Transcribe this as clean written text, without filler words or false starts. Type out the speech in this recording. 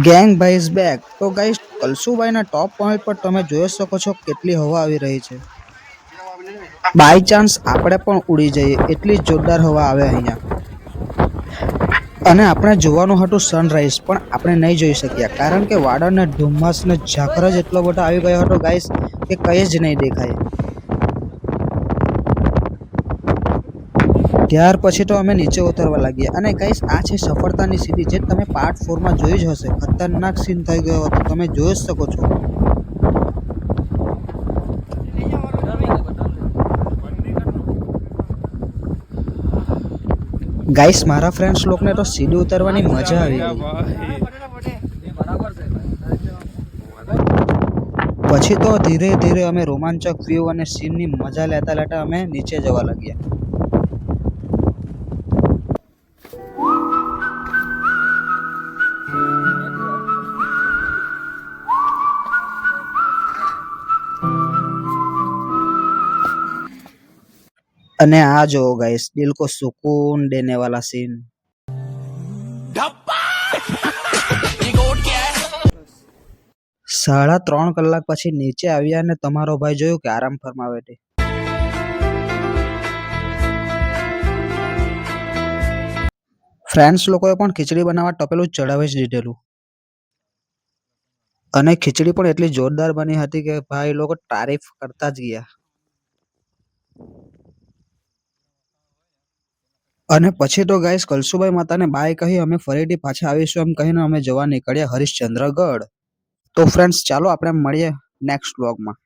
Gang ભાઈ is back. તો guys કલસુભાઈના ટોપ point પર તમે જોઈ શકો છો કેટલી હવા આવી રહી છે. બાય ચાન્સ આપણે પણ ઉડી જઈએ એટલી જોરદાર હવા આવે અહીંયા. અને આપણે જોવાનું હતું સનરાઈઝ પણ આપણે નહીં જોઈ શક્યા કારણ કે વાદળ ને ધુમ્મસ ને ઝાકર જ એટલો બધો આવી ગયો હતો ગાઈસ કે કંઈ જ નહીં દેખાય. ત્યાર પછી તો અમે નીચે ઉતરવા લાગ્યા અને ગાઈસ આ છે સફળતાની સીડી જે તમે પાર્ટ 4 માં જોઈ જ હશે. ખતરનાક સીન થઈ ગયો હતો, તમે જોઈ શકો છો. ગાઈસ મારા ફ્રેન્ડ્સ લોકોને તો સીડી ઉતરવાની મજા આવી ગઈ. પછી તો ધીરે ધીરે અમે રોમાંચક વ્યૂ અને સીનની મજા લેતા લેતા અમે નીચે જવા લાગ્યા. અને આ જો ગાઈસ દિલ કો સુકૂન દેને વાલા સીન. 3.5 કલાક પછી નીચે આવ્યા અને તમારો ભાઈ જોયું કે આરામ ફરમાવે છે. ફ્રેન્ડ્સ લોકોએ પણ ખીચડી બનાવવા ટપેલું ચડાવી જ દીધેલું અને ખીચડી પણ એટલી જોરદાર બની હતી કે ભાઈ લોકો તારીફ કરતા જ ગયા. અને પછી તો ગાઈસ કલસુભાઈ માતાને બાય કહી અમે ફરીથી પાછા આવીશું એમ કહીને અમે જવા નીકળ્યા હરિશ્ચંદ્રગઢ. તો ફ્રેન્ડ્સ ચાલો આપણે મળીએ નેક્સ્ટ વ્લોગમાં.